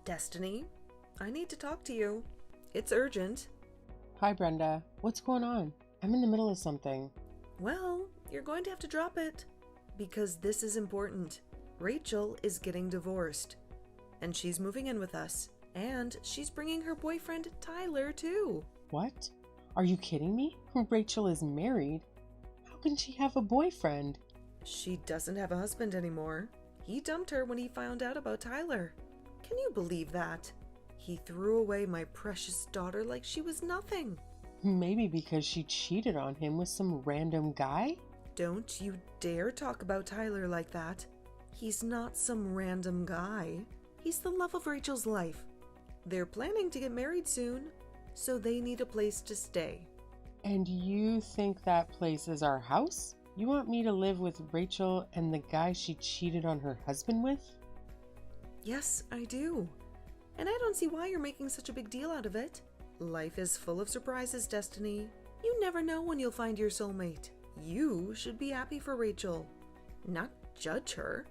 Destiny, I need to talk to you. It's urgent. Hi, Brenda. What's going on? I'm in the middle of something. Well, you're going to have to drop it. Because this is important. Rachel is getting divorced. And she's moving in with us. And she's bringing her boyfriend, Tyler, too. What? Are you kidding me? Rachel is married. How can she have a boyfriend? She doesn't have a husband anymore. He dumped her when he found out about Tyler. Can you believe that? He threw away my precious daughter like she was nothing. Maybe because she cheated on him with some random guy? Don't you dare talk about Tyler like that. He's not some random guy. He's the love of Rachel's life. They're planning to get married soon, so they need a place to stay. And you think that place is our house? You want me to live with Rachel and the guy she cheated on her husband with? Yes, I do. And I don't see why you're making such a big deal out of it. Life is full of surprises, Destiny. You never know when you'll find your soulmate. You should be happy for Rachel, not judge her.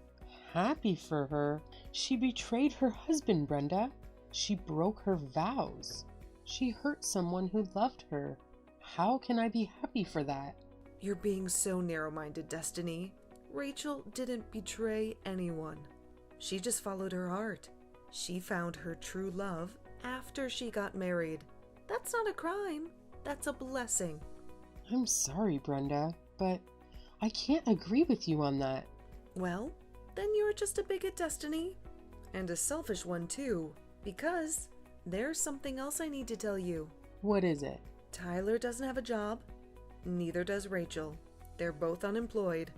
Happy for her? She betrayed her husband, Brenda. She broke her vows. She hurt someone who loved her. How can I be happy for that? You're being so narrow-minded, Destiny. Rachel didn't betray anyone. She just followed her heart. She found her true love after she got married. That's not a crime. That's a blessing. I'm sorry, Brenda, but I can't agree with you on that. Well, then you're just a bigot, Destiny. And a selfish one, too. Because there's something else I need to tell you. What is it? Tyler doesn't have a job. Neither does Rachel. They're both unemployed.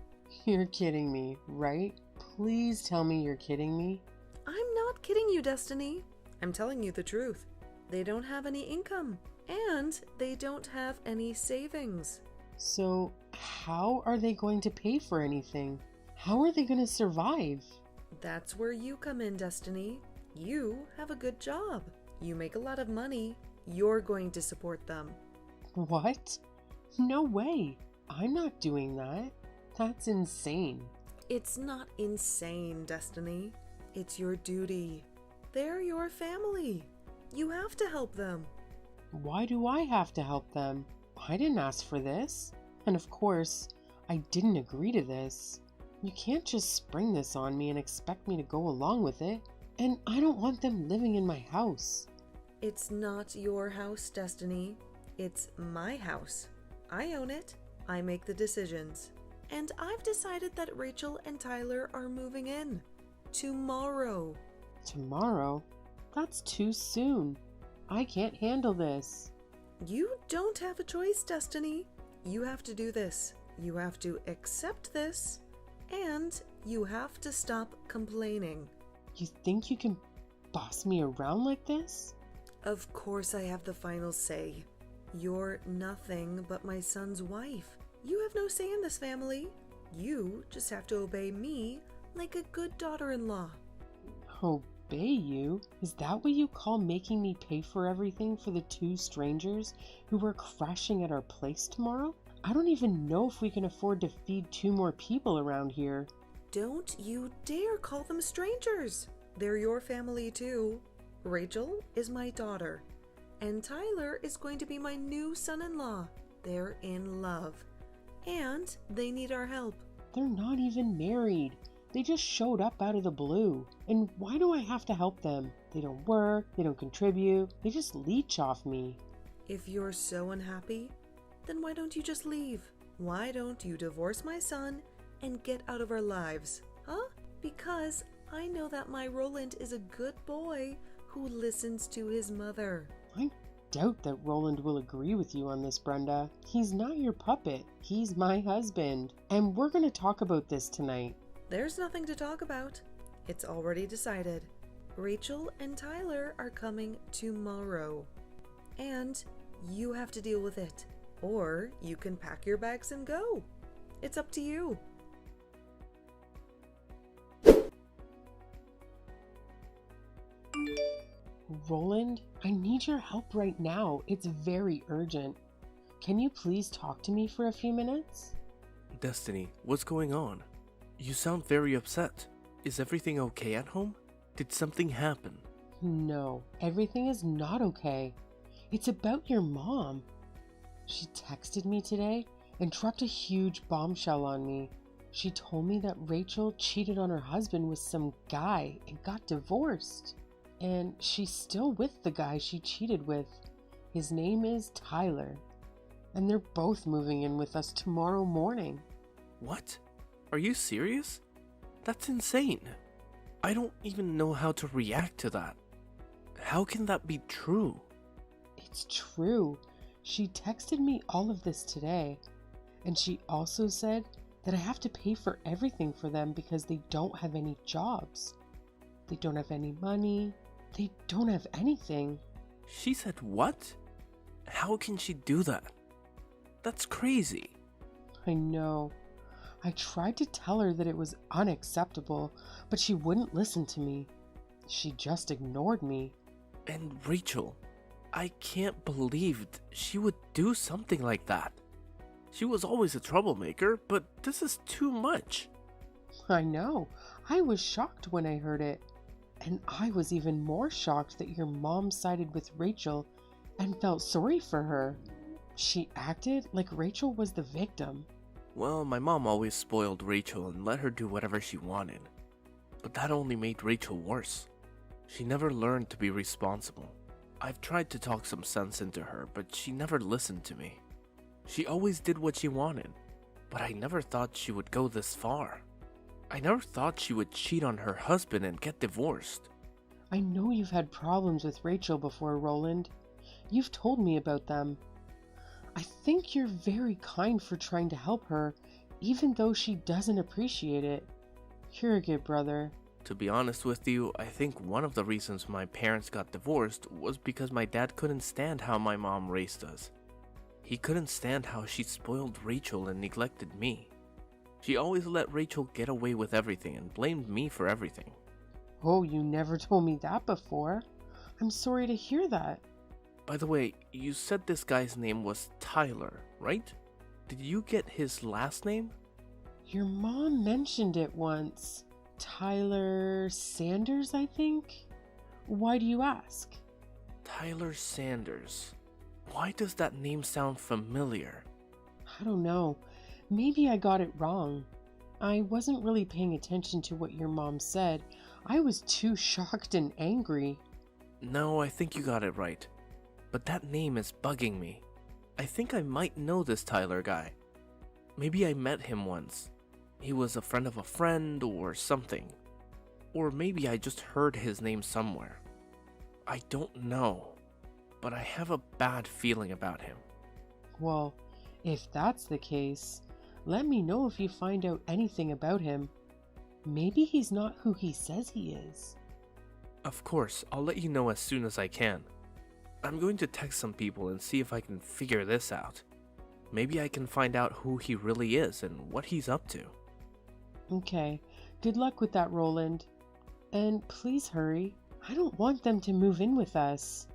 You're kidding me, right? Please tell me you're kidding me. I'm not kidding you, Destiny. I'm telling you the truth. They don't have any income. And they don't have any savings. So, how are they going to pay for anything? How are they going to survive? That's where you come in, Destiny. You have a good job. You make a lot of money. You're going to support them. What? No way. I'm not doing that. That's insane. It's not insane, Destiny. It's your duty. They're your family. You have to help them. Why do I have to help them? I didn't ask for this. And of course, I didn't agree to this. You can't just spring this on me and expect me to go along with it. And I don't want them living in my house. It's not your house, Destiny. It's my house. I own it. I make the decisions. And I've decided that Rachel and Tyler are moving in. Tomorrow. Tomorrow? That's too soon. I can't handle this. You don't have a choice, Destiny. You have to do this. You have to accept this. And you have to stop complaining. You think you can boss me around like this? Of course I have the final say. You're nothing but my son's wife. You have no say in this family. You just have to obey me like a good daughter-in-law. Obey you? Is that what you call making me pay for everything for the two strangers who are crashing at our place tomorrow? I don't even know if we can afford to feed 2 more people around here. Don't you dare call them strangers. They're your family too. Rachel is my daughter, and Tyler is going to be my new son-in-law. They're in love, and they need our help. They're not even married. They just showed up out of the blue. And why do I have to help them? They don't work, they don't contribute, they just leech off me. If you're so unhappy, then why don't you just leave? Why don't you divorce my son and get out of our lives? Huh? Because I know that my Roland is a good boy who listens to his mother. I doubt that Roland will agree with you on this, Brenda. He's not your puppet. He's my husband. And we're going to talk about this tonight. There's nothing to talk about. It's already decided. Rachel and Tyler are coming tomorrow. And you have to deal with it. Or you can pack your bags and go. It's up to you. Roland, I need your help right now. It's very urgent. Can you please talk to me for a few minutes? Destiny, what's going on? You sound very upset. Is everything okay at home? Did something happen? No, everything is not okay. It's about your mom. She texted me today and dropped a huge bombshell on me. She told me that Rachel cheated on her husband with some guy and got divorced. And she's still with the guy she cheated with. His name is Tyler. And they're both moving in with us tomorrow morning. What? Are you serious? That's insane. I don't even know how to react to that. How can that be true? It's true. She texted me all of this today. And she also said that I have to pay for everything for them because they don't have any jobs. They don't have any money. They don't have anything. She said what? How can she do that? That's crazy. I know. I tried to tell her that it was unacceptable, but she wouldn't listen to me. She just ignored me. And Rachel, I can't believe she would do something like that. She was always a troublemaker, but this is too much. I know. I was shocked when I heard it. And I was even more shocked that your mom sided with Rachel and felt sorry for her. She acted like Rachel was the victim. Well, my mom always spoiled Rachel and let her do whatever she wanted. But that only made Rachel worse. She never learned to be responsible. I've tried to talk some sense into her, but she never listened to me. She always did what she wanted, but I never thought she would go this far. I never thought she would cheat on her husband and get divorced. I know you've had problems with Rachel before, Roland. You've told me about them. I think you're very kind for trying to help her, even though she doesn't appreciate it. You're a good brother. To be honest with you, I think one of the reasons my parents got divorced was because my dad couldn't stand how my mom raised us. He couldn't stand how she spoiled Rachel and neglected me. She always let Rachel get away with everything and blamed me for everything. Oh, you never told me that before. I'm sorry to hear that. By the way, you said this guy's name was Tyler, right? Did you get his last name? Your mom mentioned it once. Tyler Sanders, I think? Why do you ask? Tyler Sanders. Why does that name sound familiar? I don't know. Maybe I got it wrong. I wasn't really paying attention to what your mom said. I was too shocked and angry. No, I think you got it right. But that name is bugging me. I think I might know this Tyler guy. Maybe I met him once. He was a friend of a friend or something. Or maybe I just heard his name somewhere. I don't know. But I have a bad feeling about him. Well, if that's the case, let me know if you find out anything about him. Maybe he's not who he says he is. Of course, I'll let you know as soon as I can. I'm going to text some people and see if I can figure this out. Maybe I can find out who he really is and what he's up to. Okay, good luck with that, Roland. And please hurry. I don't want them to move in with us.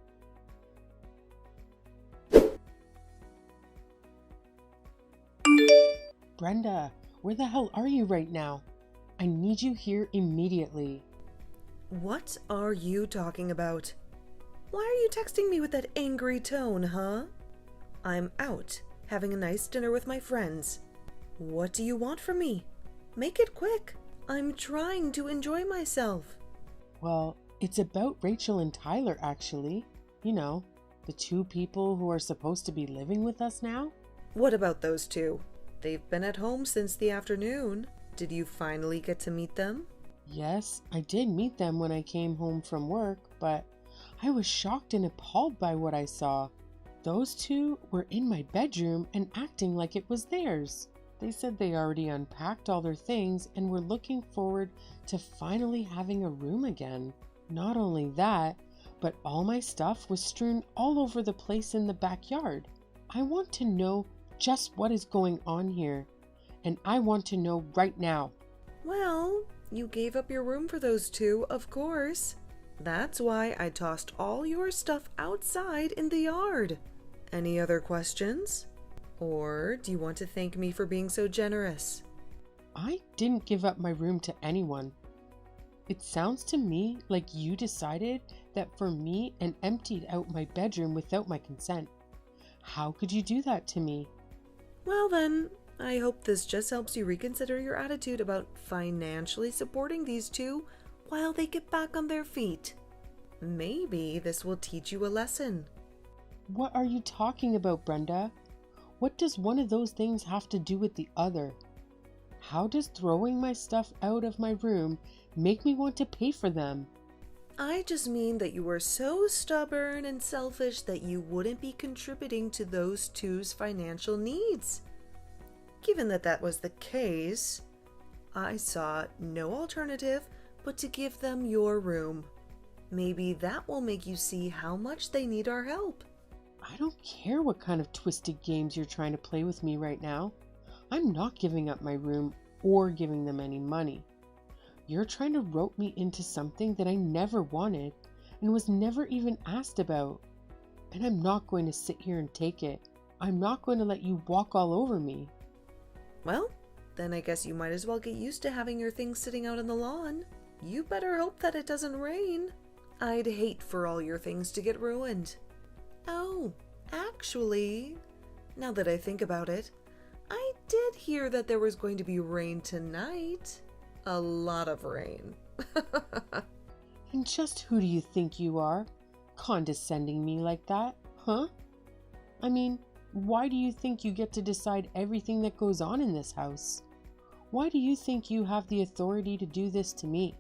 Brenda, where the hell are you right now? I need you here immediately. What are you talking about? Why are you texting me with that angry tone, huh? I'm out, having a nice dinner with my friends. What do you want from me? Make it quick. I'm trying to enjoy myself. Well, it's about Rachel and Tyler, actually. You know, the two people who are supposed to be living with us now. What about those two? They've been at home since the afternoon. Did you finally get to meet them? Yes, I did meet them when I came home from work, but I was shocked and appalled by what I saw. Those two were in my bedroom and acting like it was theirs. They said they already unpacked all their things and were looking forward to finally having a room again. Not only that, but all my stuff was strewn all over the place in the backyard. I want to know just what is going on here, and I want to know right now. Well, you gave up your room for those two, of course. That's why I tossed all your stuff outside in the yard. Any other questions? Or do you want to thank me for being so generous? I didn't give up my room to anyone. It sounds to me like you decided that for me and emptied out my bedroom without my consent. How could you do that to me? Well then, I hope this just helps you reconsider your attitude about financially supporting these two while they get back on their feet. Maybe this will teach you a lesson. What are you talking about, Brenda? What does one of those things have to do with the other? How does throwing my stuff out of my room make me want to pay for them? I just mean that you were so stubborn and selfish that you wouldn't be contributing to those two's financial needs. Given that that was the case, I saw no alternative but to give them your room. Maybe that will make you see how much they need our help. I don't care what kind of twisted games you're trying to play with me right now. I'm not giving up my room or giving them any money. You're trying to rope me into something that I never wanted and was never even asked about. And I'm not going to sit here and take it. I'm not going to let you walk all over me. Well, then I guess you might as well get used to having your things sitting out on the lawn. You better hope that it doesn't rain. I'd hate for all your things to get ruined. Oh, actually, now that I think about it, I did hear that there was going to be rain tonight. A lot of rain. And just who do you think you are? Condescending me like that, huh? I mean, why do you think you get to decide everything that goes on in this house? Why do you think you have the authority to do this to me?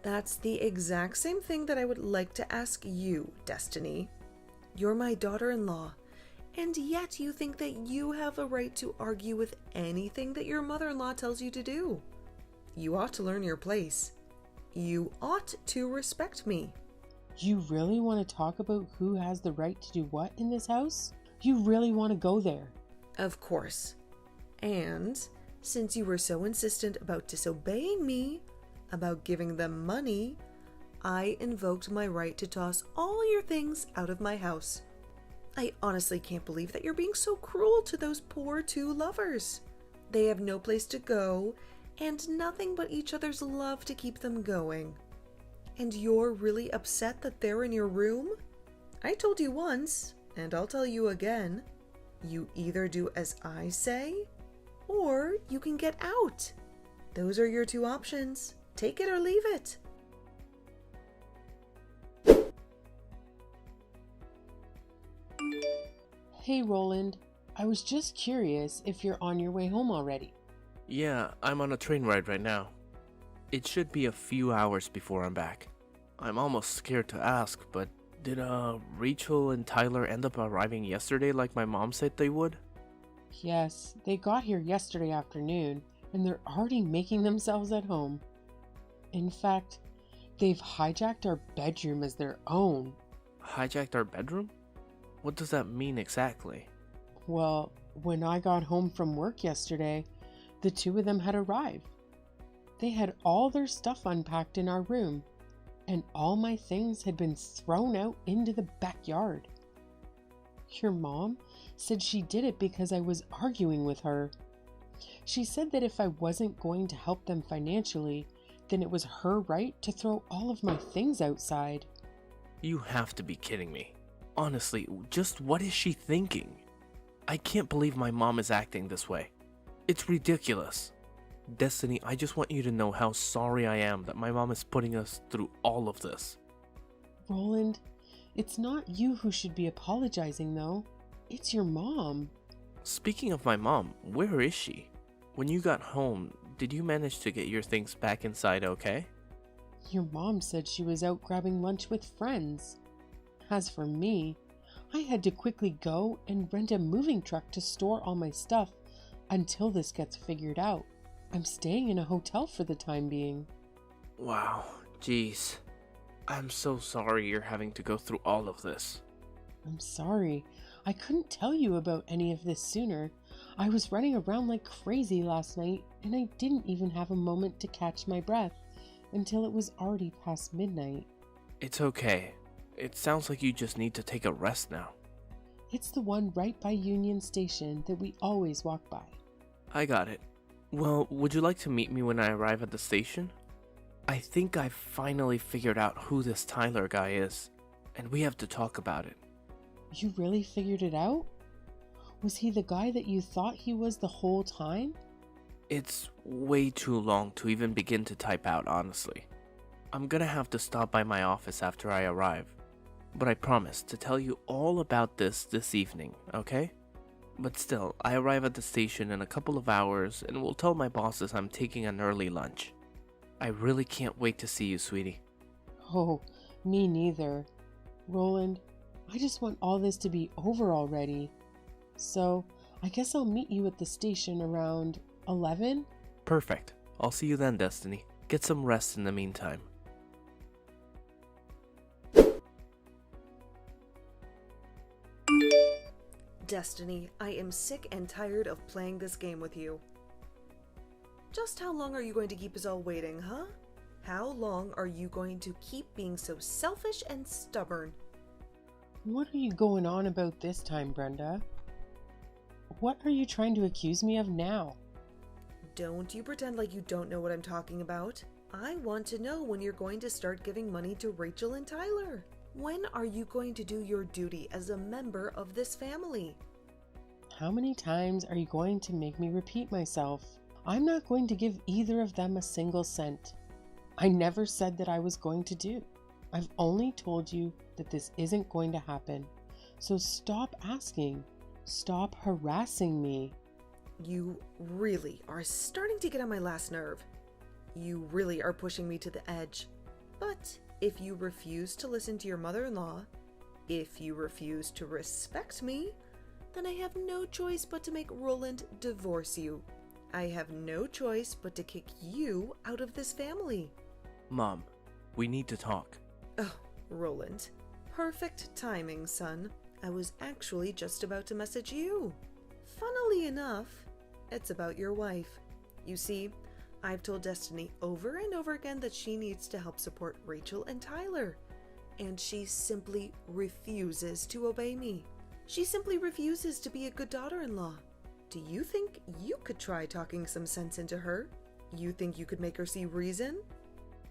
That's the exact same thing that I would like to ask you, Destiny. You're my daughter-in-law, and yet you think that you have a right to argue with anything that your mother-in-law tells you to do. You ought to learn your place. You ought to respect me. You really want to talk about who has the right to do what in this house? You really want to go there? Of course. And since you were so insistent about disobeying me, about giving them money, I invoked my right to toss all your things out of my house. I honestly can't believe that you're being so cruel to those poor two lovers. They have no place to go and nothing but each other's love to keep them going. And you're really upset that they're in your room? I told you once, and I'll tell you again, you either do as I say, or you can get out. Those are your two options. Take it or leave it. Hey Roland, I was just curious if you're on your way home already. Yeah, I'm on a train ride right now. It should be a few hours before I'm back. I'm almost scared to ask, but did Rachel and Tyler end up arriving yesterday like my mom said they would? Yes, they got here yesterday afternoon, and they're already making themselves at home. In fact, they've hijacked our bedroom as their own. Hijacked our bedroom? What does that mean exactly? Well, when I got home from work yesterday, the two of them had arrived. They had all their stuff unpacked in our room, and all my things had been thrown out into the backyard. Your mom said she did it because I was arguing with her. She said that if I wasn't going to help them financially, then it was her right to throw all of my things outside. You have to be kidding me. Honestly, just what is she thinking? I can't believe my mom is acting this way. It's ridiculous. Destiny, I just want you to know how sorry I am that my mom is putting us through all of this. Roland, it's not you who should be apologizing though. It's your mom. Speaking of my mom, where is she? When you got home, did you manage to get your things back inside okay? Your mom said she was out grabbing lunch with friends. As for me, I had to quickly go and rent a moving truck to store all my stuff until this gets figured out. I'm staying in a hotel for the time being. Wow, jeez. I'm so sorry you're having to go through all of this. I'm sorry. I couldn't tell you about any of this sooner. I was running around like crazy last night, and I didn't even have a moment to catch my breath until it was already past midnight. It's okay. It sounds like you just need to take a rest now. It's the one right by Union Station that we always walk by. I got it. Well, would you like to meet me when I arrive at the station? I think I've finally figured out who this Tyler guy is, and we have to talk about it. You really figured it out? Was he the guy that you thought he was the whole time? It's way too long to even begin to type out, honestly. I'm gonna have to stop by my office after I arrive, but I promise to tell you all about this evening, okay? But still, I arrive at the station in a couple of hours and will tell my bosses I'm taking an early lunch. I really can't wait to see you, sweetie. Oh, me neither. Roland, I just want all this to be over already. So, I guess I'll meet you at the station around 11? Perfect. I'll see you then, Destiny. Get some rest in the meantime. Destiny, I am sick and tired of playing this game with you. Just how long are you going to keep us all waiting, huh? How long are you going to keep being so selfish and stubborn? What are you going on about this time, Brenda? What are you trying to accuse me of now? Don't you pretend like you don't know what I'm talking about. I want to know when you're going to start giving money to Rachel and Tyler. When are you going to do your duty as a member of this family? How many times are you going to make me repeat myself? I'm not going to give either of them a single cent. I never said that I was going to do. I've only told you that this isn't going to happen. So stop asking. Stop harassing me. You really are starting to get on my last nerve. You really are pushing me to the edge. But if you refuse to listen to your mother-in-law, if you refuse to respect me, then I have no choice but to make Roland divorce you. I have no choice but to kick you out of this family. Mom, we need to talk. Oh, Roland. Perfect timing, son. I was actually just about to message you. Funnily enough, it's about your wife. You see, I've told Destiny over and over again that she needs to help support Rachel and Tyler, and she simply refuses to obey me. She simply refuses to be a good daughter-in-law. Do you think you could try talking some sense into her? You think you could make her see reason?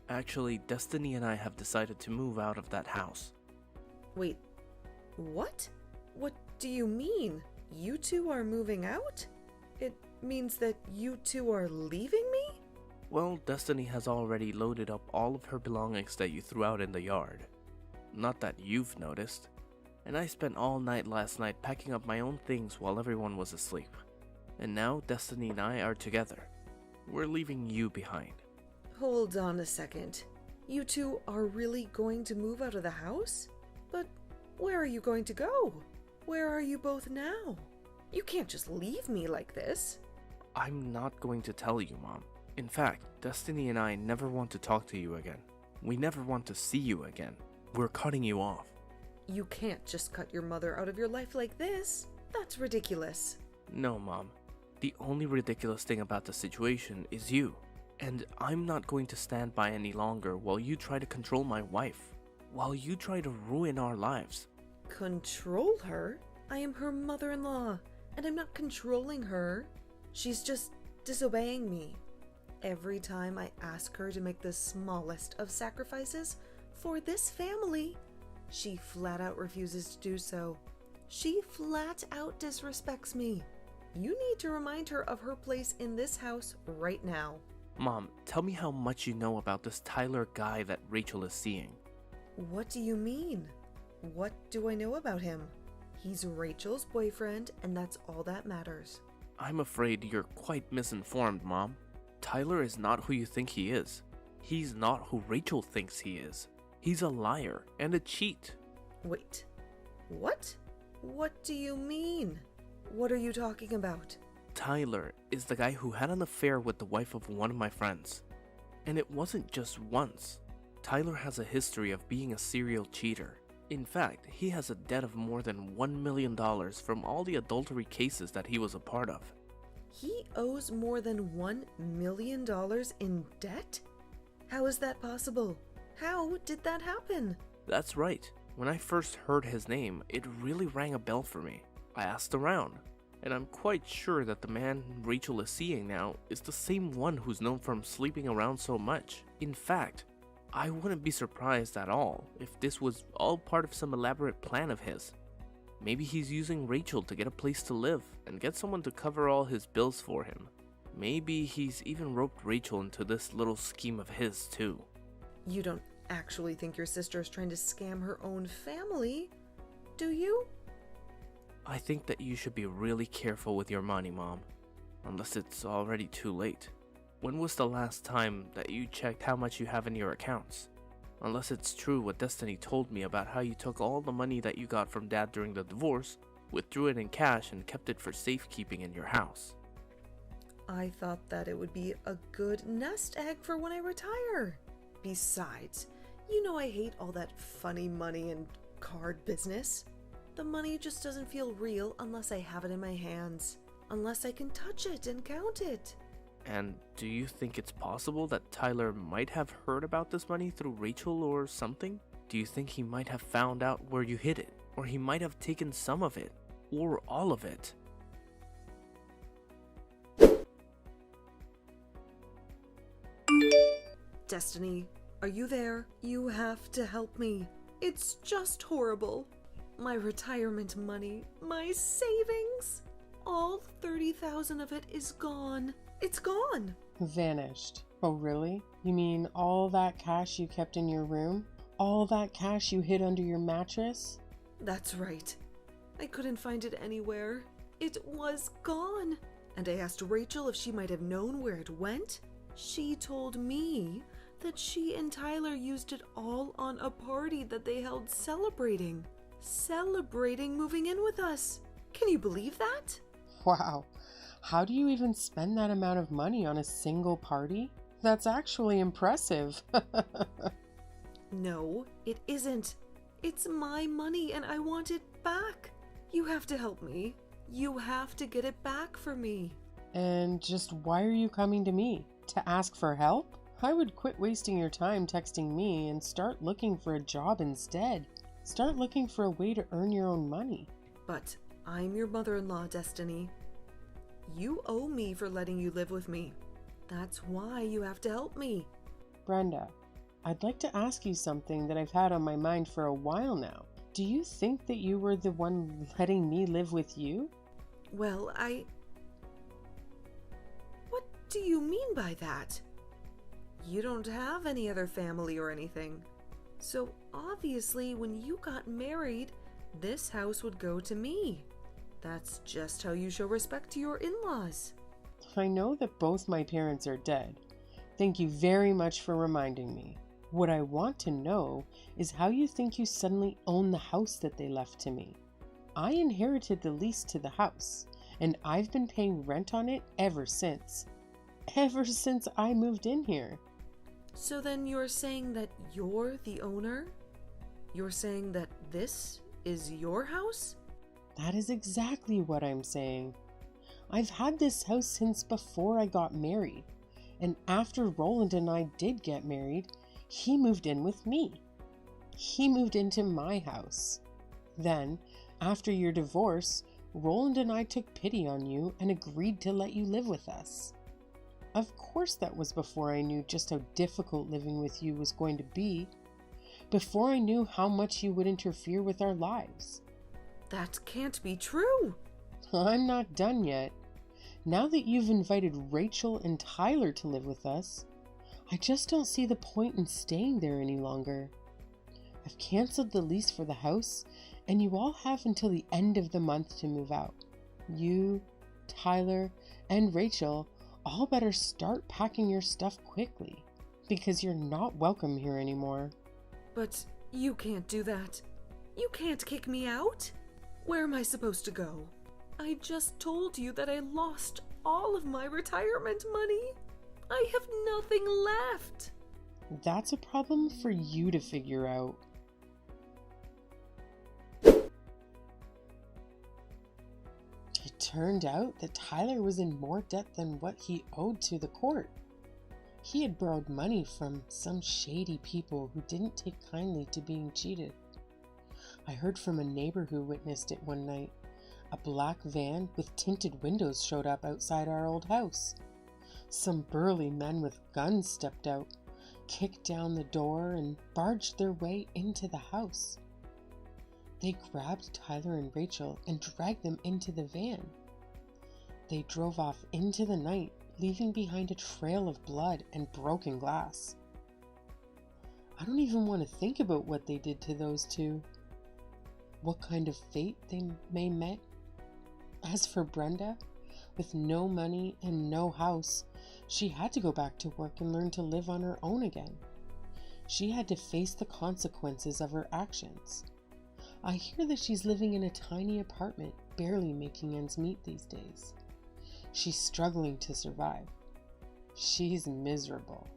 Actually, Destiny and I have decided to move out of that house. Wait, what? What do you mean? You two are moving out? It means that you two are leaving me? Well, Destiny has already loaded up all of her belongings that you threw out in the yard. Not that you've noticed. And I spent all night last night packing up my own things while everyone was asleep. And now Destiny and I are together. We're leaving you behind. Hold on a second. You two are really going to move out of the house? But where are you going to go? Where are you both now? You can't just leave me like this. I'm not going to tell you, Mom. In fact, Destiny and I never want to talk to you again. We never want to see you again. We're cutting you off. You can't just cut your mother out of your life like this. That's ridiculous. No, Mom. The only ridiculous thing about the situation is you. And I'm not going to stand by any longer while you try to control my wife. While you try to ruin our lives. Control her? I am her mother-in-law, and I'm not controlling her. She's just disobeying me. Every time I ask her to make the smallest of sacrifices for this family, she flat out refuses to do so. She flat out disrespects me. You need to remind her of her place in this house right now. Mom, tell me how much you know about this Tyler guy that Rachel is seeing. What do you mean? What do I know about him? He's Rachel's boyfriend, and that's all that matters. I'm afraid you're quite misinformed, Mom. Tyler is not who you think he is. He's not who Rachel thinks he is. He's a liar and a cheat. Wait, what? What do you mean? What are you talking about? Tyler is the guy who had an affair with the wife of one of my friends. And it wasn't just once. Tyler has a history of being a serial cheater. In fact, he has a debt of more than $1 million from all the adultery cases that he was a part of. He owes more than $1 million in debt? How is that possible? How did that happen? That's right. When I first heard his name, it really rang a bell for me. I asked around. And I'm quite sure that the man Rachel is seeing now is the same one who's known for sleeping around so much. In fact, I wouldn't be surprised at all if this was all part of some elaborate plan of his. Maybe he's using Rachel to get a place to live and get someone to cover all his bills for him. Maybe he's even roped Rachel into this little scheme of his too. You don't actually think your sister is trying to scam her own family, do you? I think that you should be really careful with your money, Mom. Unless it's already too late. When was the last time that you checked how much you have in your accounts? Unless it's true what Destiny told me about how you took all the money that you got from Dad during the divorce, withdrew it in cash, and kept it for safekeeping in your house. I thought that it would be a good nest egg for when I retire. Besides, you know I hate all that funny money and card business. The money just doesn't feel real unless I have it in my hands, unless I can touch it and count it. And do you think it's possible that Tyler might have heard about this money through Rachel or something? Do you think he might have found out where you hid it? Or he might have taken some of it? Or all of it? Destiny, are you there? You have to help me. It's just horrible. My retirement money, my savings, all 30,000 of it is gone. It's gone. Vanished. Oh, really? You mean all that cash you kept in your room? All that cash you hid under your mattress? That's right. I couldn't find it anywhere. It was gone. And I asked Rachel if she might have known where it went. She told me that she and Tyler used it all on a party that they held celebrating moving in with us. Can you believe that? Wow. How do you even spend that amount of money on a single party? That's actually impressive. No, it isn't. It's my money and I want it back. You have to help me. You have to get it back for me. And just why are you coming to me? To ask for help? I would quit wasting your time texting me and start looking for a job instead. Start looking for a way to earn your own money. But I'm your mother-in-law, Destiny. You owe me for letting you live with me. That's why you have to help me. Brenda, I'd like to ask you something that I've had on my mind for a while now. Do you think that you were the one letting me live with you? Well, What do you mean by that? You don't have any other family or anything. So obviously when you got married, this house would go to me. That's just how you show respect to your in-laws. I know that both my parents are dead. Thank you very much for reminding me. What I want to know is how you think you suddenly own the house that they left to me. I inherited the lease to the house, and I've been paying rent on it ever since. Ever since I moved in here. So then you're saying that you're the owner? You're saying that this is your house? That is exactly what I'm saying. I've had this house since before I got married, and after Roland and I did get married, he moved in with me. He moved into my house. Then, after your divorce, Roland and I took pity on you and agreed to let you live with us. Of course that was before I knew just how difficult living with you was going to be, before I knew how much you would interfere with our lives. That can't be true. I'm not done yet. Now that you've invited Rachel and Tyler to live with us, I just don't see the point in staying there any longer. I've canceled the lease for the house, and you all have until the end of the month to move out. You, Tyler, and Rachel all better start packing your stuff quickly, because you're not welcome here anymore. But you can't do that. You can't kick me out. Where am I supposed to go? I just told you that I lost all of my retirement money. I have nothing left. That's a problem for you to figure out. It turned out that Tyler was in more debt than what he owed to the court. He had borrowed money from some shady people who didn't take kindly to being cheated. I heard from a neighbor who witnessed it one night. a black van with tinted windows showed up outside our old house. Some burly men with guns stepped out, kicked down the door, and barged their way into the house. They grabbed Tyler and Rachel and dragged them into the van. They drove off into the night, leaving behind a trail of blood and broken glass. I don't even want to think about what they did to those two. What kind of fate they may met. As for Brenda, with no money and no house, she had to go back to work and learn to live on her own again. She had to face the consequences of her actions. I hear that she's living in a tiny apartment, barely making ends meet these days. She's struggling to survive. She's miserable.